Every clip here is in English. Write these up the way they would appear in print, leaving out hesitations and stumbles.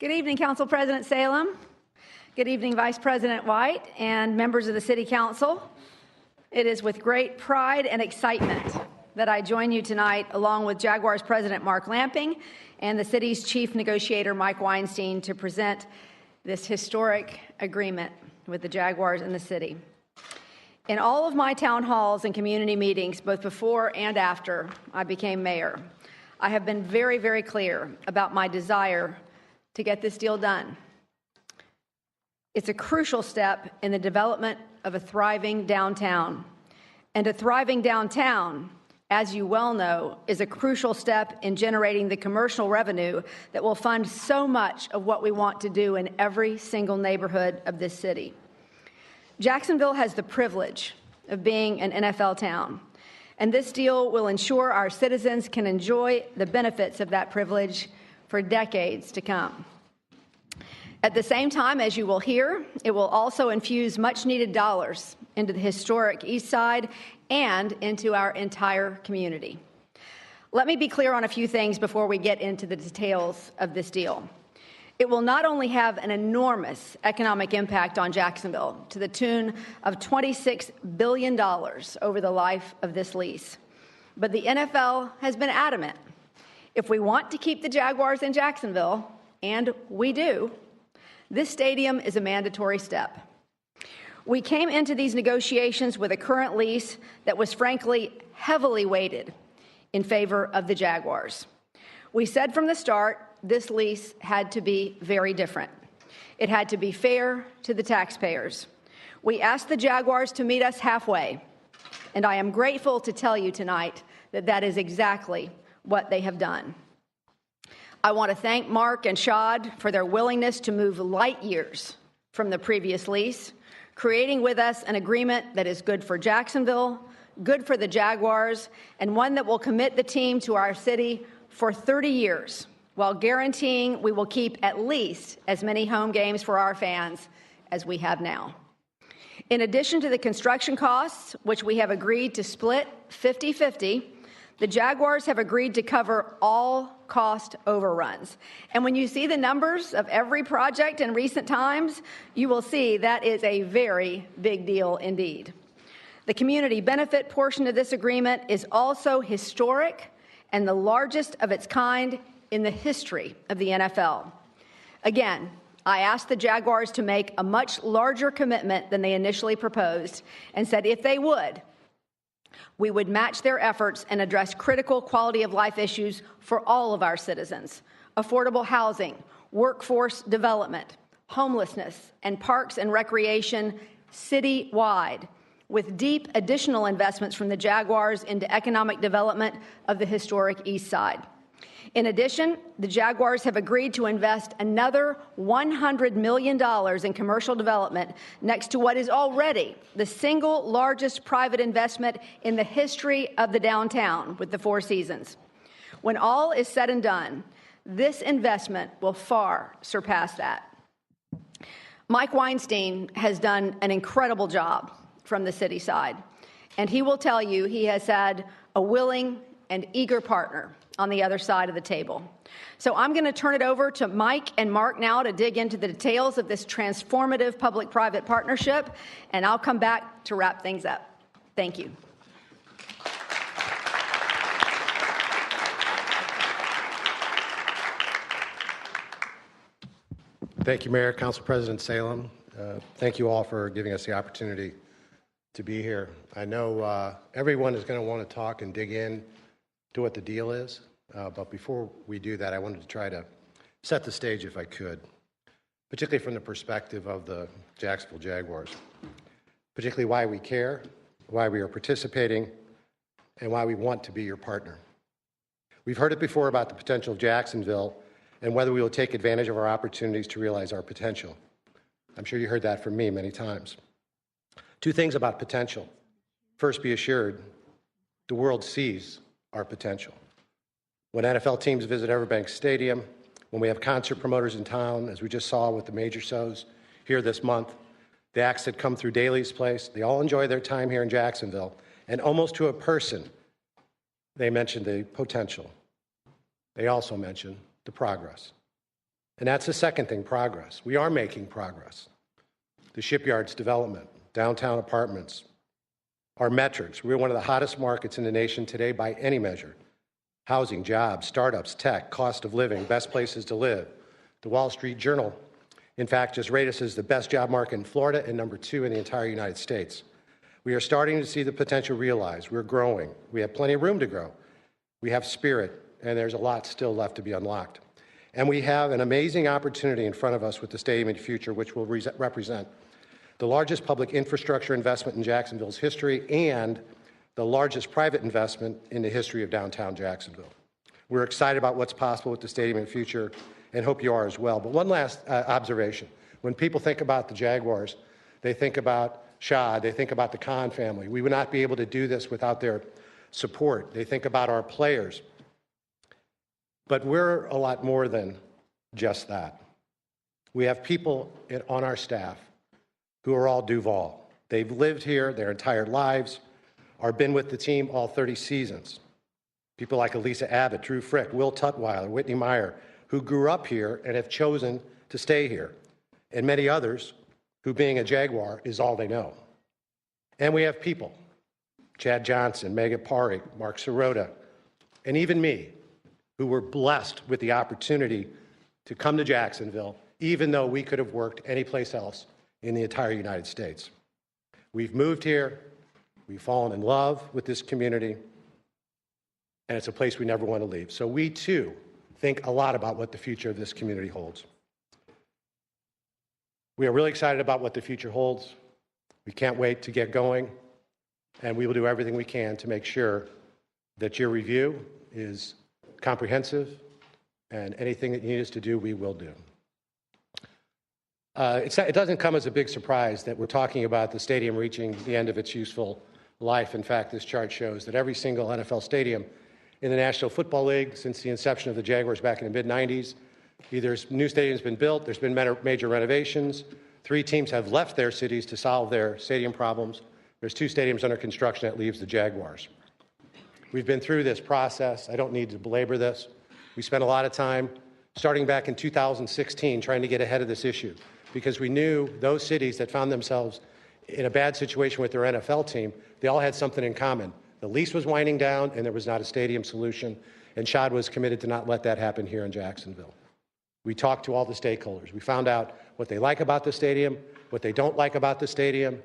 Good evening, Council President Salem. Good evening, Vice President White and members of the City Council. It is with great pride and excitement that I join you tonight along with Jaguars President Mark Lamping and the city's chief negotiator Mike Weinstein to present this historic agreement with the Jaguars and the city. In all of my town halls and community meetings, both before and after I became mayor, I have been very, very clear about my desire to get this deal done. It's a crucial step in the development of a thriving downtown. And a thriving downtown, as you well know, is a crucial step in generating the commercial revenue that will fund so much of what we want to do in every single neighborhood of this city. Jacksonville has the privilege of being an NFL town, and this deal will ensure our citizens can enjoy the benefits of that privilege for decades to come. At the same time, as you will hear, it will also infuse much-needed dollars into the historic East Side and into our entire community. Let me be clear on a few things before we get into the details of this deal. It will not only have an enormous economic impact on Jacksonville to the tune of $26 billion over the life of this lease, but the NFL has been adamant. If we want to keep the Jaguars in Jacksonville, and we do, this stadium is a mandatory step. We came into these negotiations with a current lease that was frankly heavily weighted in favor of the Jaguars. We said from the start this lease had to be very different. It had to be fair to the taxpayers. We asked the Jaguars to meet us halfway, and I am grateful to tell you tonight that that is exactly what they have done. I want to thank Mark and Shad for their willingness to move light years from the previous lease, creating with us an agreement that is good for Jacksonville, good for the Jaguars, and one that will commit the team to our city for 30 years, while guaranteeing we will keep at least as many home games for our fans as we have now. In addition to the construction costs, which we have agreed to split 50-50, the Jaguars have agreed to cover all cost overruns. And when you see the numbers of every project in recent times, you will see that is a very big deal indeed. The community benefit portion of this agreement is also historic and the largest of its kind in the history of the NFL. Again, I asked the Jaguars to make a much larger commitment than they initially proposed and said if they would, we would match their efforts and address critical quality of life issues for all of our citizens: affordable housing, workforce development, homelessness, and parks and recreation citywide, with deep additional investments from the Jaguars into economic development of the historic East Side. In addition, the Jaguars have agreed to invest another $100 million in commercial development next to what is already the single largest private investment in the history of the downtown with the Four Seasons. When all is said and done, this investment will far surpass that. Mike Weinstein has done an incredible job from the city side, and he will tell you he has had a willing and eager partner on the other side of the table. So I'm going to turn it over to Mike and Mark now to dig into the details of this transformative public-private partnership, and I'll come back to wrap things up. Thank you. Thank you, Mayor, Council President Salem. Thank you all for giving us the opportunity to be here. I know everyone is going to want to talk and dig in to what the deal is. But before we do that, I wanted to try to set the stage if I could, particularly from the perspective of the Jacksonville Jaguars, particularly why we care, why we are participating, and why we want to be your partner. We've heard it before about the potential of Jacksonville and whether we will take advantage of our opportunities to realize our potential. I'm sure you heard that from me many times. Two things about potential. First, be assured, the world sees our potential. When NFL teams visit Everbank Stadium, when we have concert promoters in town, as we just saw with the major shows here this month, the acts that come through Daly's Place, they all enjoy their time here in Jacksonville, and almost to a person, they mention the potential. They also mention the progress. And that's the second thing, progress. We are making progress. The shipyard's development, downtown apartments, our metrics. We're one of the hottest markets in the nation today by any measure. Housing, jobs, startups, tech, cost of living, best places to live. The Wall Street Journal, in fact, just rated us as the best job market in Florida and number 2 in the entire United States. We are starting to see the potential realized. We're growing. We have plenty of room to grow. We have spirit, and there's a lot still left to be unlocked. And we have an amazing opportunity in front of us with the stadium in the future, which will represent the largest public infrastructure investment in Jacksonville's history and the largest private investment in the history of downtown Jacksonville. We're excited about what's possible with the stadium in the future and hope you are as well. But one last observation. When people think about the Jaguars, they think about Shad, they think about the Khan family. We would not be able to do this without their support. They think about our players. But we're a lot more than just that. We have people on our staff who are all Duval. They've lived here their entire lives, or been with the team all 30 seasons. People like Elisa Abbott, Drew Frick, Will Tutwiler, Whitney Meyer, who grew up here and have chosen to stay here, and many others who, being a Jaguar, is all they know. And we have people, Chad Johnson, Megan Parry, Mark Sirota, and even me, who were blessed with the opportunity to come to Jacksonville, even though we could have worked anyplace else in the entire United States. We've moved here, we've fallen in love with this community, and it's a place we never want to leave. So we, too, think a lot about what the future of this community holds. We are really excited about what the future holds. We can't wait to get going, and we will do everything we can to make sure that your review is comprehensive, and anything that you need us to do, we will do. It doesn't come as a big surprise that we're talking about the stadium reaching the end of its useful life. In fact, this chart shows that every single NFL stadium in the National Football League since the inception of the Jaguars back in the mid-90s, either new stadium's been built, there's been major renovations, 3 teams have left their cities to solve their stadium problems. There's 2 stadiums under construction that leaves the Jaguars. We've been through this process. I don't need to belabor this. We spent a lot of time, starting back in 2016, trying to get ahead of this issue because we knew those cities that found themselves in a bad situation with their NFL team, they all had something in common. The lease was winding down, and there was not a stadium solution, and Shad was committed to not let that happen here in Jacksonville. We talked to all the stakeholders. We found out what they like about the stadium, what they don't like about the stadium.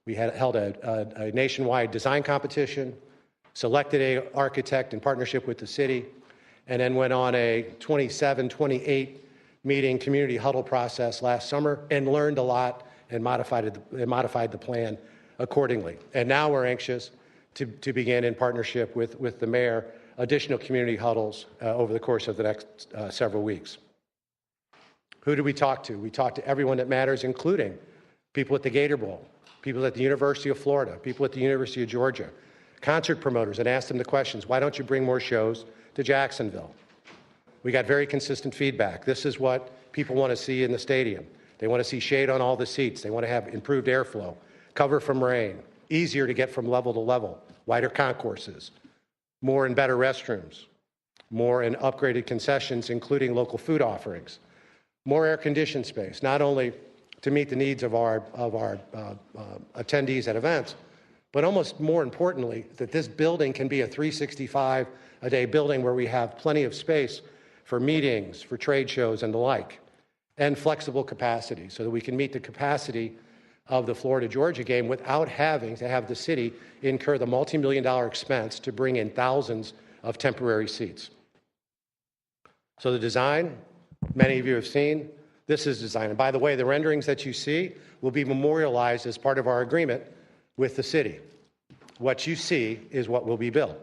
We held a nationwide design competition, selected an architect in partnership with the city, and then went on a 27-28 meeting community huddle process last summer and learned a lot and modified the plan accordingly. And now we're anxious to begin in partnership with the mayor additional community huddles over the course of the next several weeks. Who did we talk to? We talked to everyone that matters, including people at the Gator Bowl, people at the University of Florida, people at the University of Georgia, concert promoters, and asked them the questions, why don't you bring more shows to Jacksonville? We got very consistent feedback. This is what people want to see in the stadium. They want to see shade on all the seats. They want to have improved airflow, cover from rain, easier to get from level to level, wider concourses, more and better restrooms, more and upgraded concessions, including local food offerings, more air-conditioned space, not only to meet the needs of our attendees at events, but almost more importantly, that this building can be a 365-a-day building where we have plenty of space for meetings, for trade shows, and the like, and flexible capacity so that we can meet the capacity of the Florida-Georgia game without having to have the city incur the multi-million-dollar expense to bring in thousands of temporary seats. So the design, many of you have seen, this is design. And by the way, the renderings that you see will be memorialized as part of our agreement with the city. What you see is what will be built.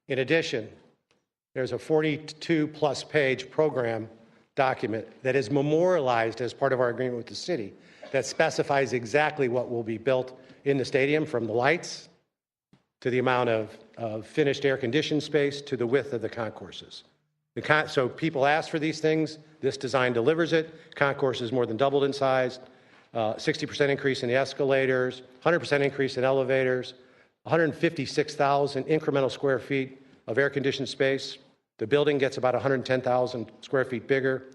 In addition, there's a 42-plus page program document that is memorialized as part of our agreement with the city that specifies exactly what will be built in the stadium, from the lights to the amount of finished air-conditioned space to the width of the concourses. So people ask for these things. This design delivers it. Concourse is more than doubled in size. 60% increase in the escalators, 100% increase in elevators, 156,000 incremental square feet of air-conditioned space. The building gets about 110,000 square feet bigger.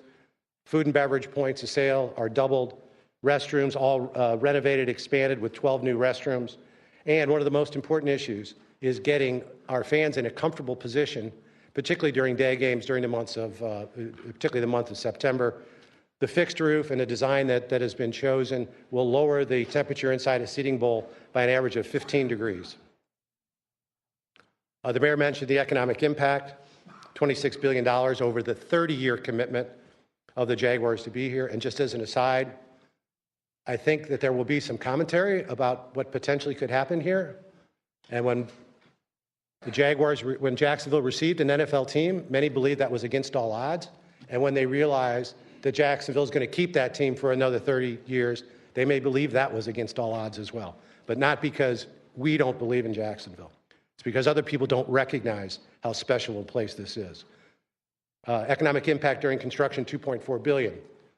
Food and beverage points of sale are doubled. Restrooms all renovated, expanded with 12 new restrooms. And one of the most important issues is getting our fans in a comfortable position, particularly during day games, during the months of, particularly the month of September. The fixed roof and the design that has been chosen will lower the temperature inside a seating bowl by an average of 15 degrees. The mayor mentioned the economic impact, $26 billion over the 30-year commitment of the Jaguars to be here. And just as an aside, I think that there will be some commentary about what potentially could happen here. And when Jacksonville received an NFL team, many believed that was against all odds. And when they realized that Jacksonville is going to keep that team for another 30 years, they may believe that was against all odds as well. But not because we don't believe in Jacksonville. It's because other people don't recognize how special a place this is. Economic impact during construction, $2.4 billion.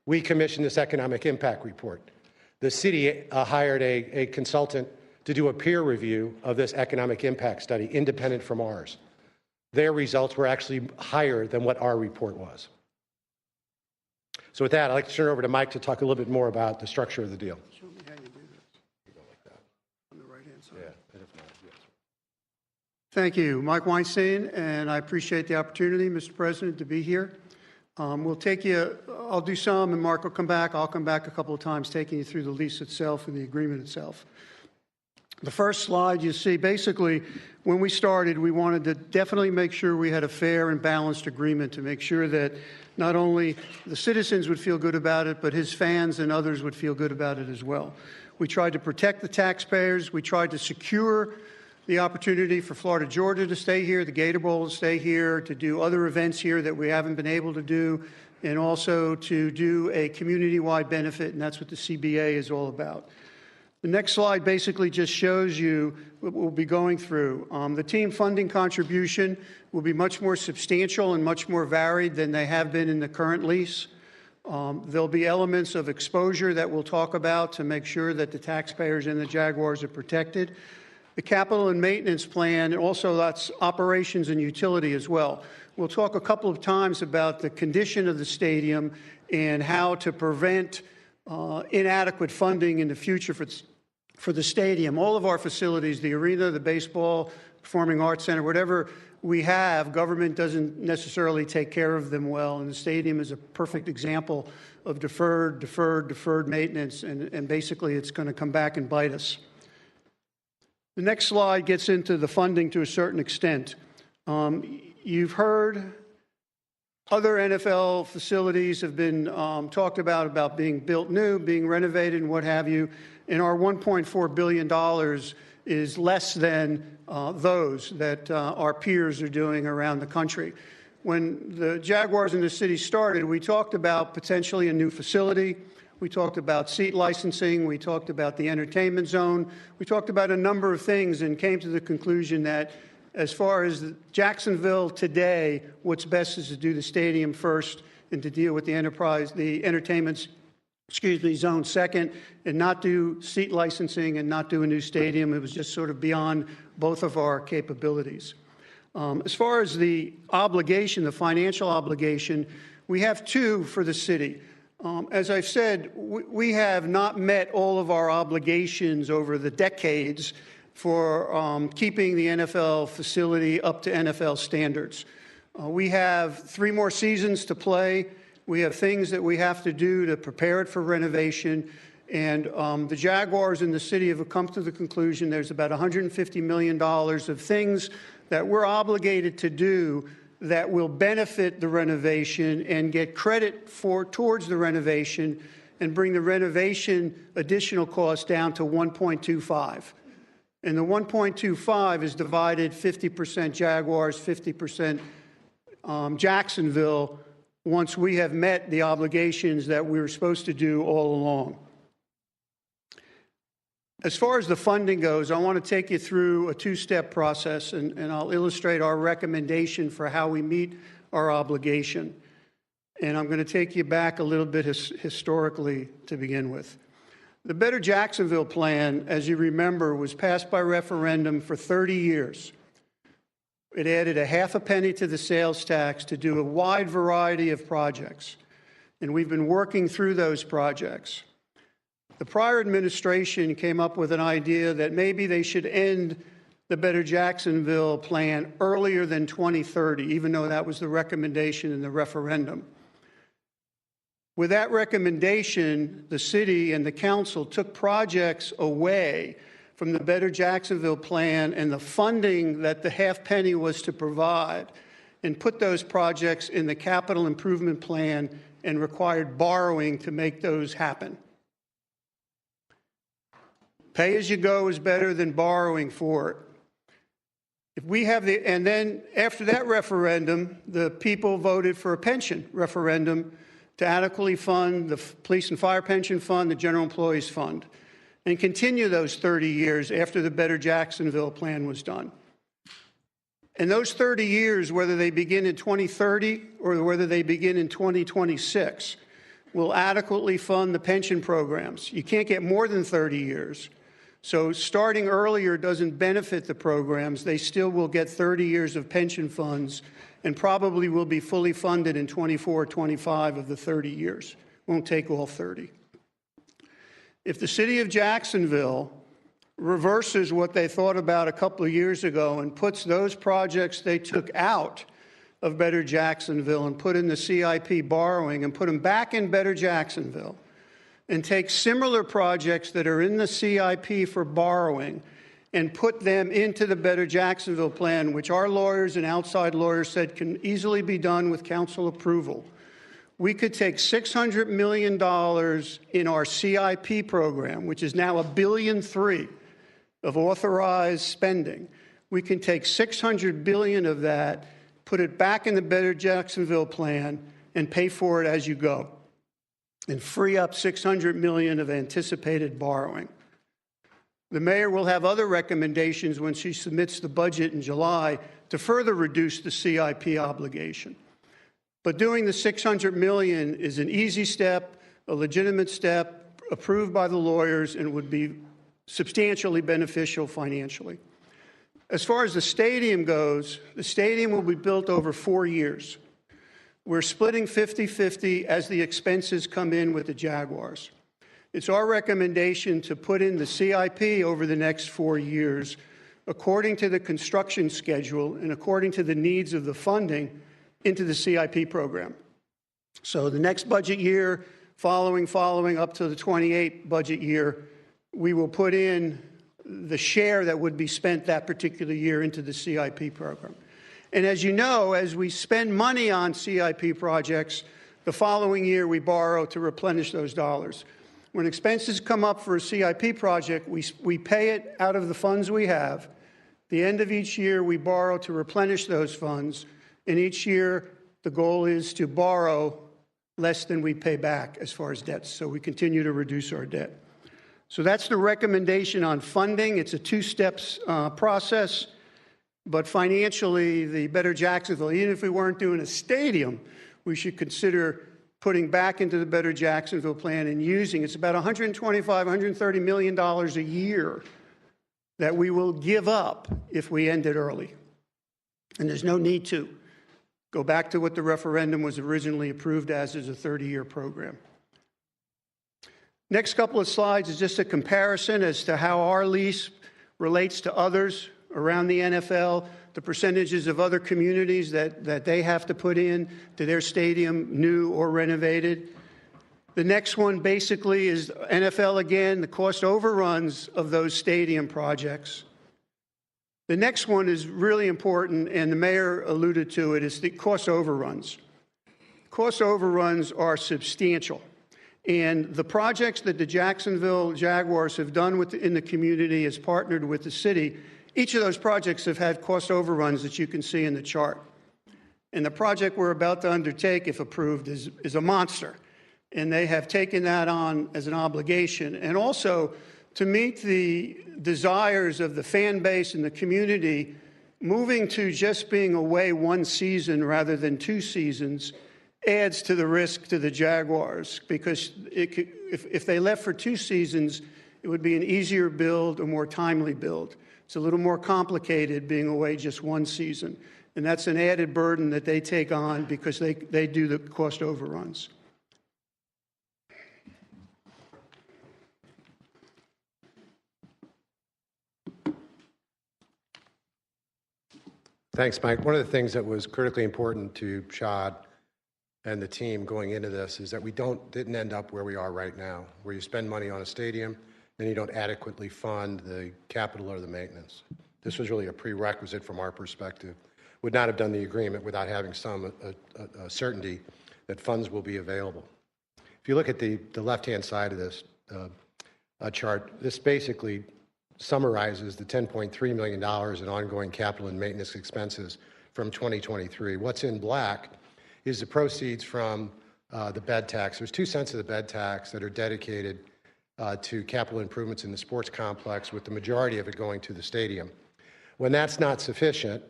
We commissioned this economic impact report. The city hired a consultant to do a peer review of this economic impact study, independent from ours. Their results were actually higher than what our report was. So with that, I'd like to turn it over to Mike to talk a little bit more about the structure of the deal. Show me how you do this. You go like that. On the right-hand side. Yeah, and if not, yes. Thank you. Mike Weinstein, and I appreciate the opportunity, Mr. President, to be here. We'll take you, I'll do some, and Mark will come back. I'll come back a couple of times, taking you through the lease itself and the agreement itself. The first slide you see, basically, when we started, we wanted to definitely make sure we had a fair and balanced agreement to make sure that not only the citizens would feel good about it, but his fans and others would feel good about it as well. We tried to protect the taxpayers. We tried to secure the opportunity for Florida Georgia to stay here, the Gator Bowl to stay here, to do other events here that we haven't been able to do, and also to do a community-wide benefit, and that's what the CBA is all about. The next slide basically just shows you what we'll be going through. The team funding contribution will be much more substantial and much more varied than they have been in the current lease. There'll be elements of exposure that we'll talk about to make sure that the taxpayers and the Jaguars are protected. The capital and maintenance plan, and also that's operations and utility as well. We'll talk a couple of times about the condition of the stadium and how to prevent inadequate funding in the future for the stadium. All of our facilities, the arena, the baseball, performing arts center, whatever we have, government doesn't necessarily take care of them well, and the stadium is a perfect example of deferred maintenance, and basically it's going to come back and bite us. The next slide gets into the funding to a certain extent. You've heard other NFL facilities have been talked about being built new, being renovated, and what have you. And our $1.4 billion is less than those that our peers are doing around the country. When the Jaguars in the city started, we talked about potentially a new facility. We talked about seat licensing. We talked about the entertainment zone. We talked about a number of things and came to the conclusion that as far as Jacksonville today, what's best is to do the stadium first and to deal with the entertainment zone second, and not do seat licensing and not do a new stadium. It was just sort of beyond both of our capabilities. As far as the obligation, the financial obligation, we have two for the city. As I've said, we have not met all of our obligations over the decades for keeping the NFL facility up to NFL standards. We have 3 more seasons to play. We have things that we have to do to prepare it for renovation. And the Jaguars in the city have come to the conclusion there's about $150 million of things that we're obligated to do that will benefit the renovation and get credit towards the renovation and bring the renovation additional cost down to 1.25. And the 1.25 is divided 50% Jaguars, 50% Jacksonville, once we have met the obligations that we were supposed to do all along. As far as the funding goes, I want to take you through a 2-step process, and I'll illustrate our recommendation for how we meet our obligation. And I'm going to take you back a little bit historically to begin with. The Better Jacksonville plan, as you remember, was passed by referendum for 30 years. It added a half a penny to the sales tax to do a wide variety of projects. And we've been working through those projects. The prior administration came up with an idea that maybe they should end the Better Jacksonville plan earlier than 2030, even though that was the recommendation in the referendum. With that recommendation, the city and the council took projects away from the Better Jacksonville plan and the funding that the half penny was to provide, and put those projects in the capital improvement plan and required borrowing to make those happen. Pay as you go is better than borrowing for it. If we have and then after that referendum, the people voted for a pension referendum to adequately fund the police and fire pension fund, the general employees fund, and continue those 30 years after the Better Jacksonville plan was done. And those 30 years, whether they begin in 2030 or whether they begin in 2026, will adequately fund the pension programs. You can't get more than 30 years. So starting earlier doesn't benefit the programs. They still will get 30 years of pension funds and probably will be fully funded in 24, 25 of the 30 years. Won't take all 30. If the city of Jacksonville reverses what they thought about a couple of years ago and puts those projects they took out of Better Jacksonville and put in the CIP borrowing and put them back in Better Jacksonville, and take similar projects that are in the CIP for borrowing and put them into the Better Jacksonville plan, which our lawyers and outside lawyers said can easily be done with council approval, we could take $600 million in our CIP program, which is now $1.3 billion of authorized spending. We can take $600 billion of that, put it back in the Better Jacksonville plan, and pay for it as you go, and free up $600 million of anticipated borrowing. The mayor will have other recommendations when she submits the budget in July to further reduce the CIP obligation. But doing the $600 million is an easy step, a legitimate step, approved by the lawyers, and would be substantially beneficial financially. As far as the stadium goes, the stadium will be built over 4 years. We're splitting 50-50 as the expenses come in with the Jaguars. It's our recommendation to put in the CIP over the next 4 years according to the construction schedule and according to the needs of the funding into the CIP program. So the next budget year, following up to the 28 budget year, we will put in the share that would be spent that particular year into the CIP program. And as you know, as we spend money on CIP projects, the following year we borrow to replenish those dollars. When expenses come up for a CIP project, we pay it out of the funds we have. The end of each year, we borrow to replenish those funds. And each year, the goal is to borrow less than we pay back as far as debts. So we continue to reduce our debt. So that's the recommendation on funding. It's a two-steps process. But financially, the Better Jacksonville, even if we weren't doing a stadium, we should consider putting back into the Better Jacksonville plan and using, it's about $125, $130 million a year that we will give up if we end it early. And there's no need to. Go back to what the referendum was originally approved as a 30-year program. Next couple of slides is just a comparison as to how our lease relates to others around the NFL, the percentages of other communities that they have to put in to their stadium, new or renovated. The next one basically is NFL again, the cost overruns of those stadium projects. The next one is really important, and the mayor alluded to it, is the cost overruns. Cost overruns are substantial. And the projects that the Jacksonville Jaguars have done in the community has partnered with the city. Each of those projects have had cost overruns that you can see in the chart. And the project we're about to undertake, if approved, is a monster. And they have taken that on as an obligation. And also, to meet the desires of the fan base and the community, moving to just being away one season rather than 2 seasons adds to the risk to the Jaguars, because if they left for 2 seasons, it would be an easier build, a more timely build. It's a little more complicated being away just 1 season. And that's an added burden that they take on because they do the cost overruns. Thanks, Mike. One of the things that was critically important to Shad and the team going into this is that we didn't end up where we are right now, where you spend money on a stadium and you don't adequately fund the capital or the maintenance. This was really a prerequisite from our perspective. Would not have done the agreement without having some certainty that funds will be available. If you look at the left-hand side of this chart, this basically summarizes the $10.3 million in ongoing capital and maintenance expenses from 2023. What's in black is the proceeds from the bed tax. There's 2 cents of the bed tax that are dedicated to capital improvements in the sports complex, with the majority of it going to the stadium. When that's not sufficient,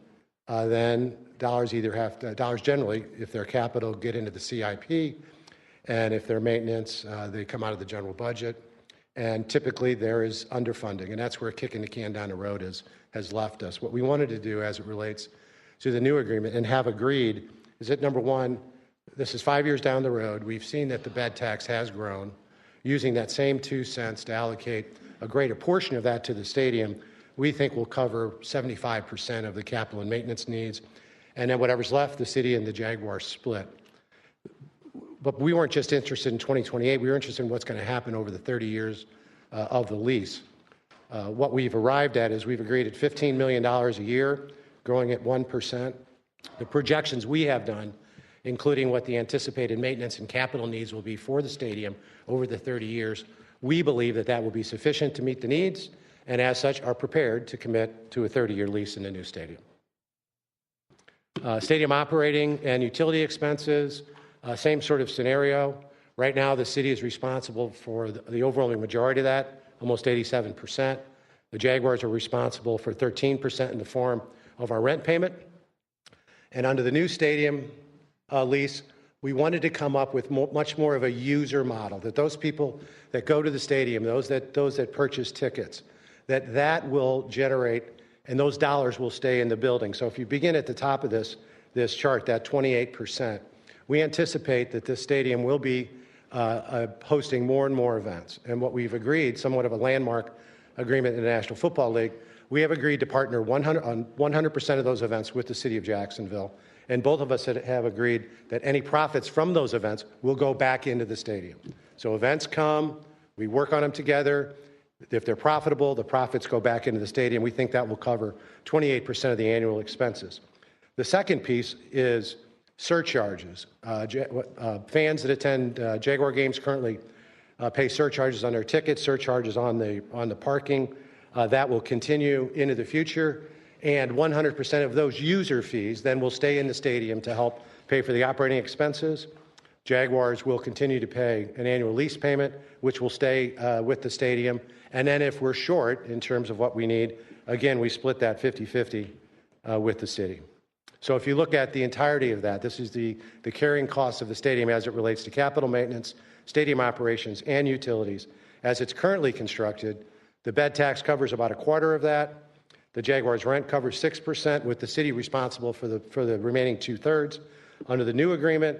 then dollars generally, if they're capital, get into the CIP, and if they're maintenance, they come out of the general budget. And typically there is underfunding, and that's where kicking the can down the road has left us. What we wanted to do as it relates to the new agreement and have agreed is that, number one, this is 5 years down the road. We've seen that the bed tax has grown. Using that same 2 cents to allocate a greater portion of that to the stadium, we think will cover 75% of the capital and maintenance needs. And then whatever's left, the city and the Jaguars split. But we weren't just interested in 2028. We were interested in what's going to happen over the 30 years of the lease. What we've arrived at is we've agreed at $15 million a year, growing at 1%. The projections we have done, including what the anticipated maintenance and capital needs will be for the stadium over the 30 years, we believe that that will be sufficient to meet the needs, and as such are prepared to commit to a 30-year lease in the new stadium. Stadium operating and utility expenses, same sort of scenario. Right now, the city is responsible for the overwhelming majority of that, almost 87%. The Jaguars are responsible for 13% in the form of our rent payment. And under the new stadium lease, we wanted to come up with much more of a user model, that those people that go to the stadium, those that purchase tickets, that will generate, and those dollars will stay in the building. So if you begin at the top of this chart, that 28%, we anticipate that this stadium will be hosting more and more events. And what we've agreed, somewhat of a landmark agreement in the National Football League, we have agreed to partner on 100% of those events with the city of Jacksonville. And both of us have agreed that any profits from those events will go back into the stadium. So events come, we work on them together. If they're profitable, the profits go back into the stadium. We think that will cover 28% of the annual expenses. The second piece is surcharges. Fans that attend Jaguar games currently pay surcharges on their tickets, surcharges on the parking. That will continue into the future, and 100% of those user fees then will stay in the stadium to help pay for the operating expenses. Jaguars will continue to pay an annual lease payment, which will stay with the stadium. And then if we're short in terms of what we need, again, we split that 50-50 with the city. So if you look at the entirety of that, this is the carrying costs of the stadium as it relates to capital maintenance, stadium operations, and utilities. As it's currently constructed, the bed tax covers about a quarter of that. The Jaguars' rent covers 6%, with the city responsible for the remaining 2/3. Under the new agreement,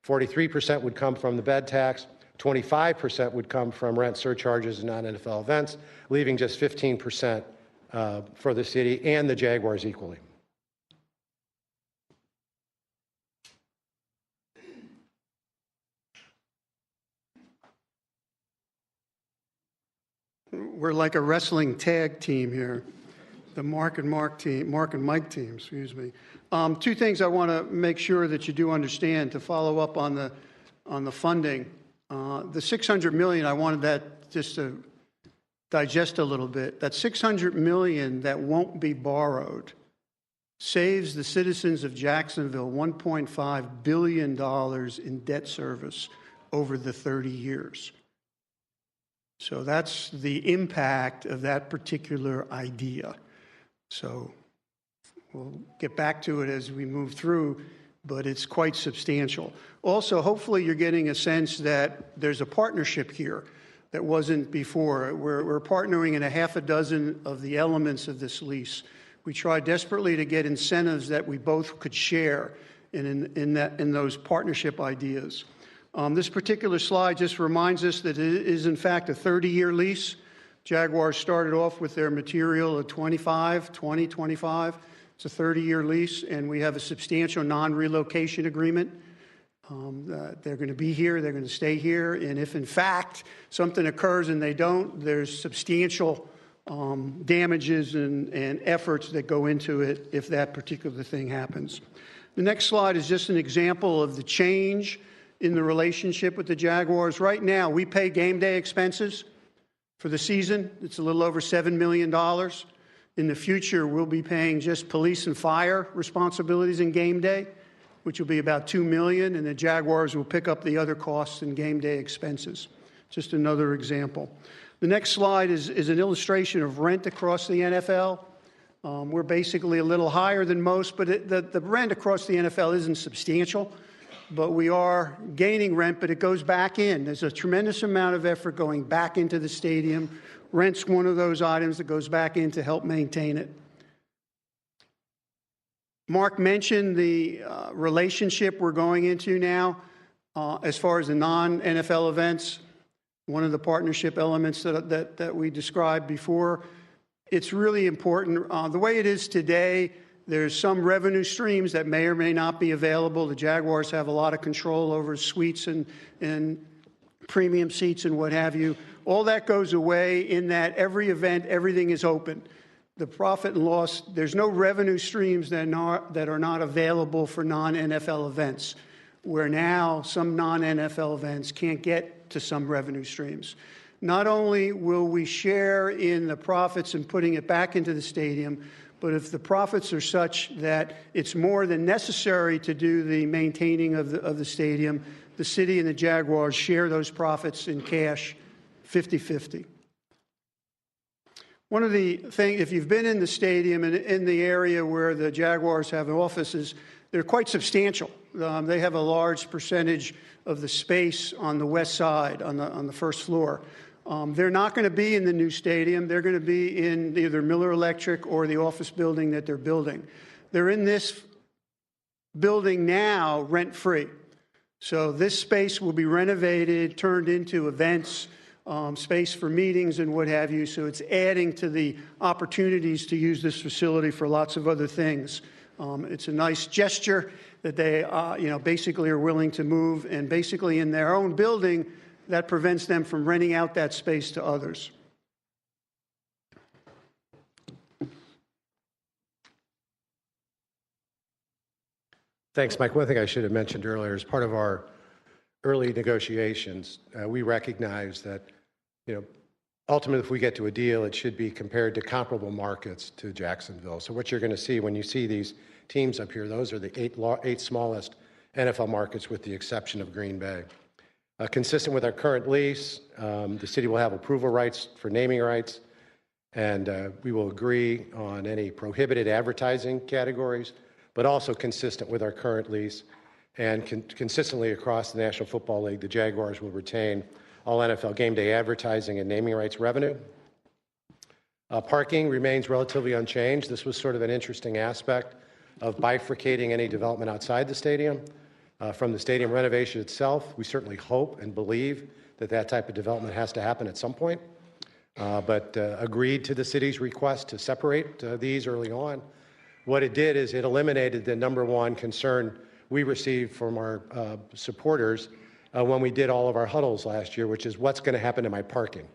43% would come from the bed tax, 25% would come from rent surcharges and non-NFL events, leaving just 15% for the city and the Jaguars equally. We're like a wrestling tag team here, the Mark and Mike team, excuse me. 2 things I want to make sure that you do understand to follow up on the funding. The $600 million, I wanted that just to digest a little bit. That $600 million that won't be borrowed saves the citizens of Jacksonville $1.5 billion in debt service over the 30 years. So that's the impact of that particular idea. So We'll get back to it as we move through, but it's quite substantial. Also, hopefully you're getting a sense that there's a partnership here that wasn't before. We're partnering in a half a dozen of the elements of this lease. We tried desperately to get incentives that we both could share in those partnership ideas. This particular slide just reminds us that it is, in fact, a 30-year lease. Jaguars started off with their material at 25. It's a 30-year lease, and we have a substantial non-relocation agreement. They're going to be here, they're going to stay here, and if, in fact, something occurs and they don't, there's substantial damages and efforts that go into it if that particular thing happens. The next slide is just an example of the change in the relationship with the Jaguars. Right now, we pay game day expenses for the season. It's a little over $7 million. In the future, we'll be paying just police and fire responsibilities in game day, which will be about $2 million, and the Jaguars will pick up the other costs and game day expenses. Just another example. The next slide is an illustration of rent across the NFL. We're basically a little higher than most, but the rent across the NFL isn't substantial. But we are gaining rent, but it goes back in. There's a tremendous amount of effort going back into the stadium. Rent's one of those items that goes back in to help maintain it. Mark mentioned the relationship we're going into now as far as the non-NFL events, one of the partnership elements that we described before. It's really important. The way it is today, there's some revenue streams that may or may not be available. The Jaguars have a lot of control over suites and premium seats and what have you. All that goes away in that every event, everything is open. The profit and loss, there's no revenue streams that are not available for non-NFL events, where now some non-NFL events can't get to some revenue streams. Not only will we share in the profits and putting it back into the stadium, but if the profits are such that it's more than necessary to do the maintaining of the stadium, the city and the Jaguars share those profits in cash 50-50. One of the things, if you've been in the stadium and in the area where the Jaguars have offices, they're quite substantial. They have a large percentage of the space on the west side, on the first floor. They're not going to be in the new stadium. They're going to be in either Miller Electric or the office building that they're building. They're in this building now rent-free. So this space will be renovated, turned into events, space for meetings and what have you. So it's adding to the opportunities to use this facility for lots of other things. It's a nice gesture that they basically are willing to move, and basically in their own building, that prevents them from renting out that space to others. Thanks, Mike. One thing I should have mentioned earlier, as part of our early negotiations, we recognize that, ultimately, if we get to a deal, it should be compared to comparable markets to Jacksonville. So what you're going to see when you see these teams up here, those are the eight smallest NFL markets with the exception of Green Bay. Consistent with our current lease, the city will have approval rights for naming rights, and we will agree on any prohibited advertising categories, but also consistent with our current lease and consistently across the National Football League, the Jaguars will retain all NFL game day advertising and naming rights revenue. Parking remains relatively unchanged. This was sort of an interesting aspect of bifurcating any development outside the stadium. From the stadium renovation itself, we certainly hope and believe that that type of development has to happen at some point, but agreed to the city's request to separate these early on. What it did is it eliminated the number one concern we received from our supporters when we did all of our huddles last year, which is what's going to happen to my parking.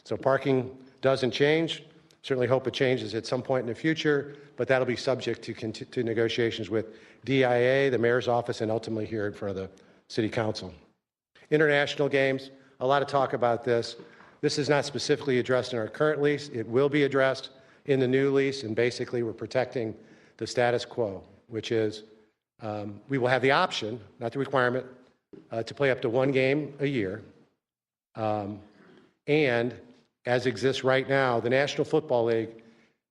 So parking doesn't change. Certainly hope it changes at some point in the future, but that'll be subject to negotiations with DIA, the mayor's office, and ultimately here in front of the city council. International games, a lot of talk about this. This is not specifically addressed in our current lease. It will be addressed in the new lease, and basically we're protecting the status quo, which is we will have the option, not the requirement, to play up to one game a year. And as exists right now, the National Football League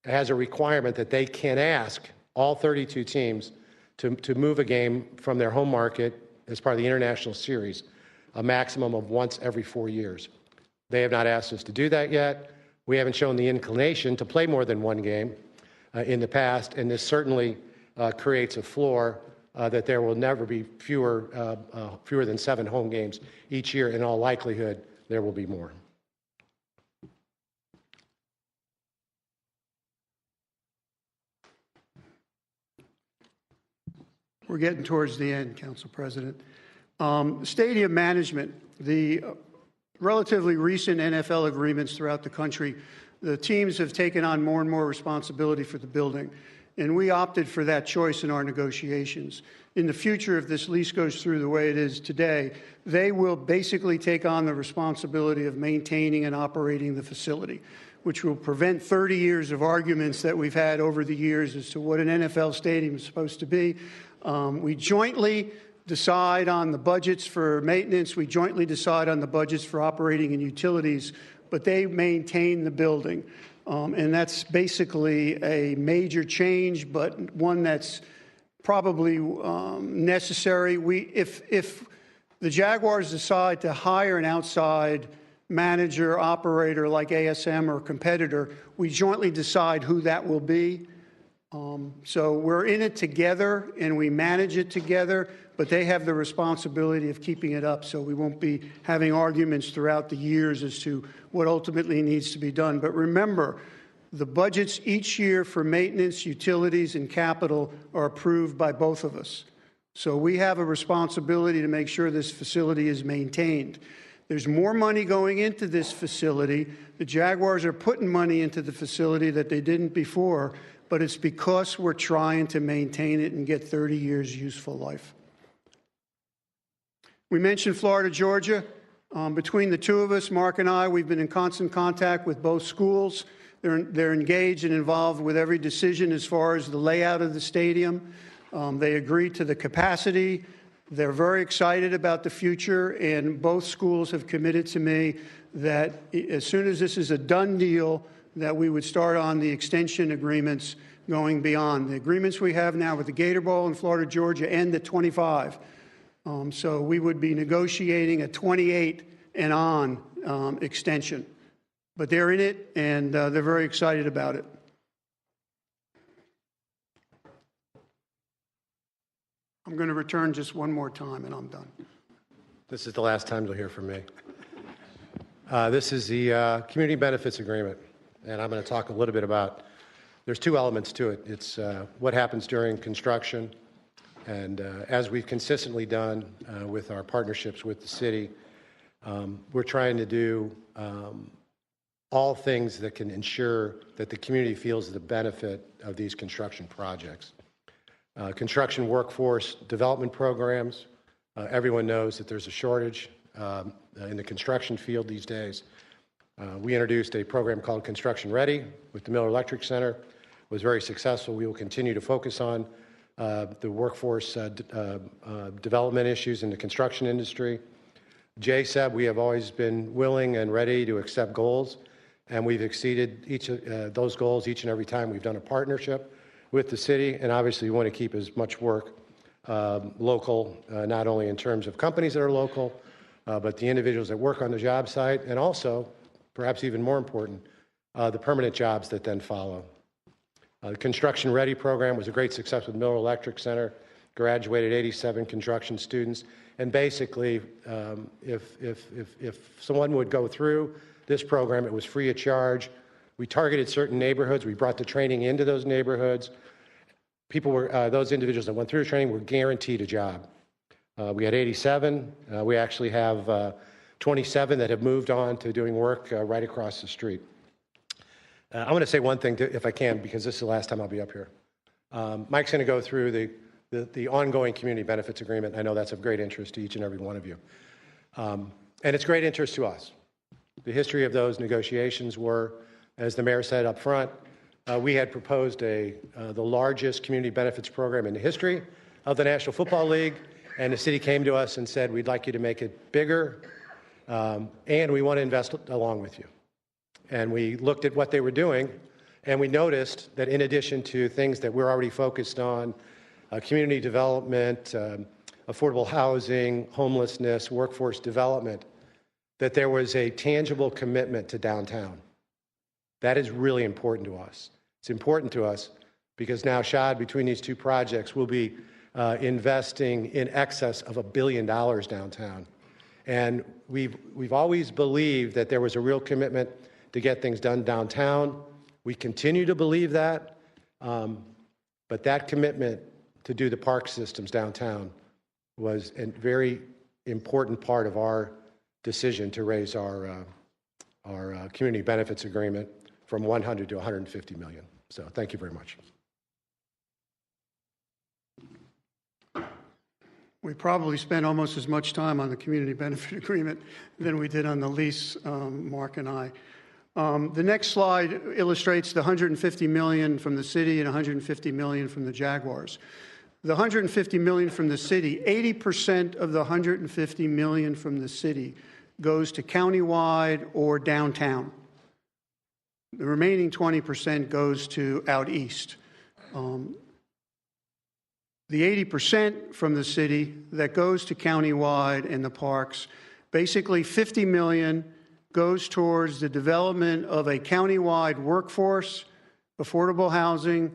has a requirement that they can ask all 32 teams, to move a game from their home market as part of the international series, a maximum of once every 4 years. They have not asked us to do that yet. We haven't shown the inclination to play more than one game in the past, and this certainly creates a floor that there will never be fewer than 7 home games each year. In all likelihood, there will be more. We're getting towards the end, Council President. Stadium management, the relatively recent NFL agreements throughout the country, the teams have taken on more and more responsibility for the building, and we opted for that choice in our negotiations. In the future, if this lease goes through the way it is today, they will basically take on the responsibility of maintaining and operating the facility, which will prevent 30 years of arguments that we've had over the years as to what an NFL stadium is supposed to be. We jointly decide on the budgets for maintenance. We jointly decide on the budgets for operating and utilities, but they maintain the building. And that's basically a major change, but one that's probably necessary. If the Jaguars decide to hire an outside manager, operator like ASM or competitor, we jointly decide who that will be. So we're in it together and we manage it together, but they have the responsibility of keeping it up, so we won't be having arguments throughout the years as to what ultimately needs to be done. But remember, the budgets each year for maintenance, utilities, and capital are approved by both of us. So we have a responsibility to make sure this facility is maintained. There's more money going into this facility. The Jaguars are putting money into the facility that they didn't before, but it's because we're trying to maintain it and get 30 years useful life. We mentioned Florida, Georgia. Between the two of us, Mark and I, we've been in constant contact with both schools. They're engaged and involved with every decision as far as the layout of the stadium. They agreed to the capacity. They're very excited about the future, and both schools have committed to me that as soon as this is a done deal, that we would start on the extension agreements going beyond. The agreements we have now with the Gator Bowl in Florida, Georgia end at 25. So we would be negotiating a 28 and on extension. But they're in it, and they're very excited about it. I'm going to return just one more time, and I'm done. This is the last time you'll hear from me. This is the Community Benefits Agreement, and I'm going to talk a little bit about, there's two elements to it. It's what happens during construction, and as we've consistently done with our partnerships with the city, we're trying to do all things that can ensure that the community feels the benefit of these construction projects. Construction workforce development programs. Everyone knows that there's a shortage in the construction field these days. We introduced a program called Construction Ready with the Miller Electric Center. It was very successful. We will continue to focus on the workforce development issues in the construction industry. Jay said we have always been willing and ready to accept goals, and we've exceeded each of those goals each and every time we've done a partnership with the city. And obviously we want to keep as much work local, not only in terms of companies that are local, but the individuals that work on the job site, and also, perhaps even more important, the permanent jobs that then follow. The Construction Ready program was a great success with Miller Electric Center, graduated 87 construction students, and basically, if someone would go through this program, it was free of charge. We targeted certain neighborhoods. We brought the training into those neighborhoods. People were, those individuals that went through the training were guaranteed a job. We had 87. We actually have 27 that have moved on to doing work right across the street. I want to say one thing, if I can, because this is the last time I'll be up here. Mike's going to go through the ongoing community benefits agreement. I know that's of great interest to each and every one of you. And it's great interest to us. The history of those negotiations were, as the mayor said up front, we had proposed the largest community benefits program in the history of the National Football League, and the city came to us and said, we'd like you to make it bigger, and we want to invest along with you. And we looked at what they were doing, And we noticed that in addition to things that we're already focused on, community development, affordable housing, homelessness, workforce development, that there was a tangible commitment to downtown. That is really important to us. It's important to us because now, Shad, between these two projects, we'll be investing in excess of $1 billion downtown. And we've always believed that there was a real commitment to get things done downtown. We continue to believe that, but that commitment to do the park systems downtown was a very important part of our decision to raise our community benefits agreement from 100 to 150 million. So thank you very much. We probably spent almost as much time on the community benefit agreement than we did on the lease, Mark and I. The next slide illustrates the $150 million from the city and $150 million from the Jaguars. The $150 million from the city, 80% of the $150 million from the city goes to countywide or downtown. The remaining 20% goes to out east. The 80% from the city that goes to countywide and the parks, basically $50 million goes towards the development of a countywide workforce, affordable housing,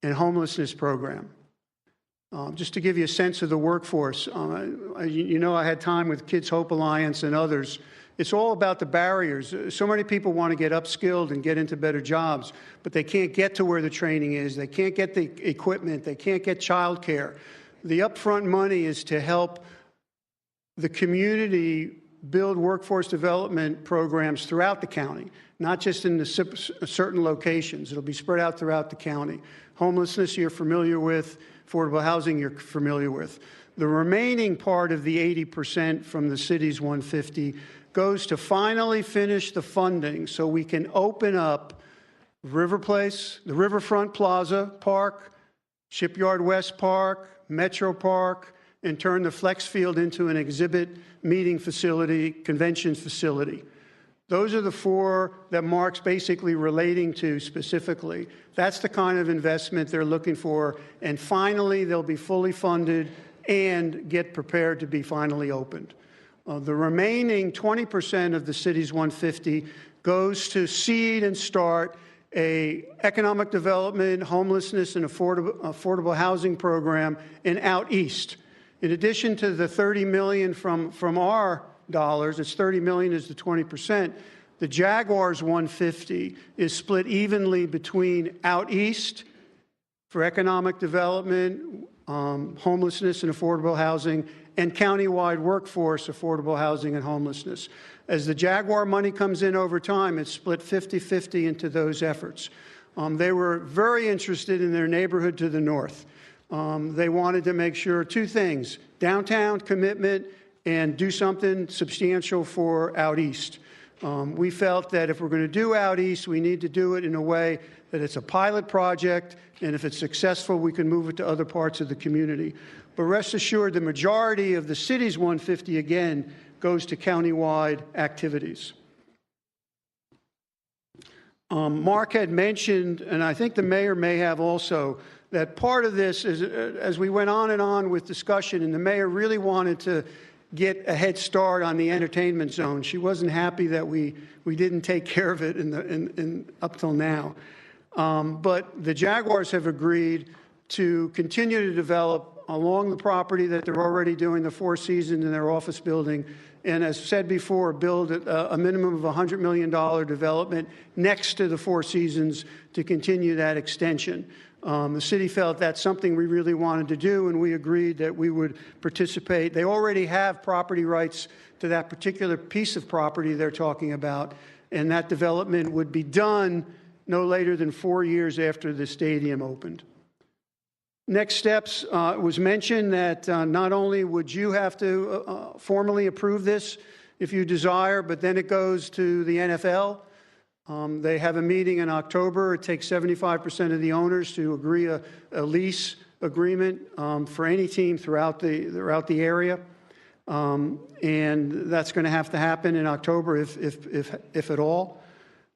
and homelessness program. Just to give you a sense of the workforce, you know, I had time with Kids Hope Alliance and others. It's all about the barriers. So many people want to get upskilled and get into better jobs, but they can't get to where the training is. They can't get the equipment. They can't get child care. The upfront money is to help the community build workforce development programs throughout the county, not just in the certain locations. It'll be spread out throughout the county. Homelessness you're familiar with, affordable housing you're familiar with. The remaining part of the 80% from the city's 150 goes to finally finish the funding so we can open up River Place, the Riverfront Plaza Park, Shipyard West Park, Metro Park, and turn the Flex Field into an exhibit meeting facility, convention facility. Those are the four that Mark's basically relating to specifically. That's the kind of investment they're looking for, and finally they'll be fully funded and get prepared to be finally opened. The remaining 20% of the city's 150 goes to seed and start a economic development, homelessness, and affordable housing program in out east. In addition to the $30 million from our dollars, it's $30 million is the 20%. The Jaguars 150 is split evenly between out east for economic development, homelessness and affordable housing, and countywide workforce, affordable housing and homelessness. As the Jaguar money comes in over time, it's split 50-50 into those efforts. They were very interested in their neighborhood to the north. They wanted to make sure two things: downtown commitment and do something substantial for out east. We felt that if we're going to do out east, we need to do it in a way that it's a pilot project, and if it's successful, we can move it to other parts of the community. But rest assured, the majority of the city's 150, again, goes to countywide activities. Mark had mentioned, and I think the mayor may have also, that part of this is, as we went on and on with discussion, and the mayor really wanted to get a head start on the entertainment zone. She wasn't happy that we didn't take care of it up till now. But the Jaguars have agreed to continue to develop along the property that they're already doing the Four Seasons in their office building, and as said before, build a minimum of $100 million development next to the Four Seasons to continue that extension. The city felt that's something we really wanted to do, and we agreed that we would participate. They already have property rights to that particular piece of property they're talking about, and that development would be done no later than 4 years after the stadium opened. Next steps, it was mentioned that not only would you have to formally approve this if you desire, but then it goes to the NFL. They have a meeting in October. It takes 75% of the owners to agree a lease agreement for any team throughout the area. And that's going to happen in October if at all.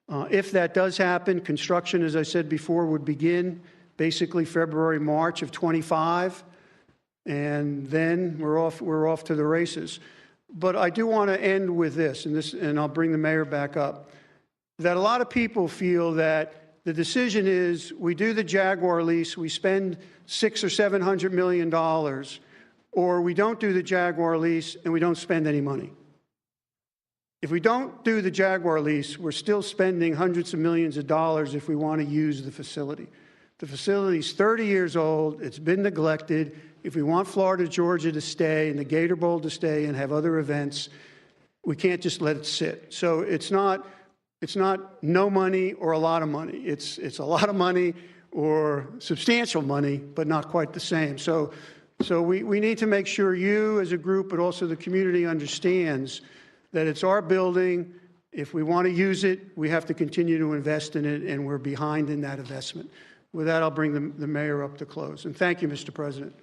If that does happen, construction, as I said before, would begin basically February, March of 25, and then we're off to the races. But I do want to end with this, and I'll bring the mayor back up, that a lot of people feel that the decision is we do the Jaguar lease, we spend $600 or $700 million, or we don't do the Jaguar lease and we don't spend any money. If we don't do the Jaguar lease, we're still spending hundreds of millions of dollars if we want to use the facility. The facility's 30 years old. It's been neglected. If we want Florida, Georgia to stay and the Gator Bowl to stay and have other events, we can't just let it sit. So it's not no money or a lot of money. It's a lot of money or substantial money, but not quite the same. So we need to make sure you as a group, but also the community understands that it's our building. If we want to use it, we have to continue to invest in it, and we're behind in that investment. With that, I'll bring the mayor up to close. And thank you, Mr. President.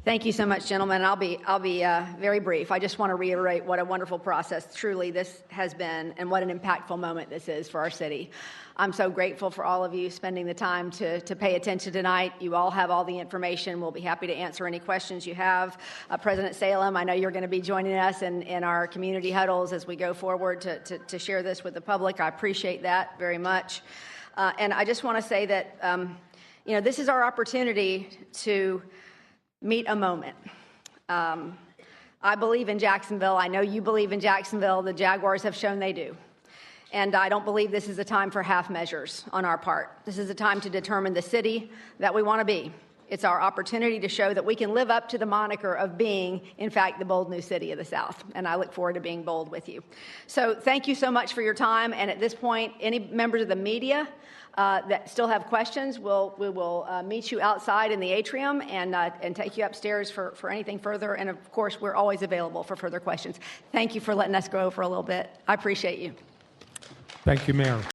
Thank you so much, gentlemen. I'll be very brief. I just want to reiterate what a wonderful process truly this has been and what an impactful moment this is for our city. I'm so grateful for all of you spending the time to pay attention tonight. You all have all the information. We'll be happy to answer any questions you have. President Salem, I know you're going to be joining us in our community huddles as we go forward to share this with the public. I appreciate that very much. And I just want to say that, this is our opportunity to meet a moment. I believe in Jacksonville. I know you believe in Jacksonville. The Jaguars have shown they do. And I don't believe this is a time for half measures on our part. This is a time to determine the city that we want to be. It's our opportunity to show that we can live up to the moniker of being, in fact, the bold new city of the South. And I look forward to being bold with you. So thank you so much for your time. And at this point, any members of the media that still have questions, we will meet you outside in the atrium and take you upstairs for anything further. And of course, we're always available for further questions. Thank you for letting us go for a little bit. I appreciate you. Thank you, Mayor.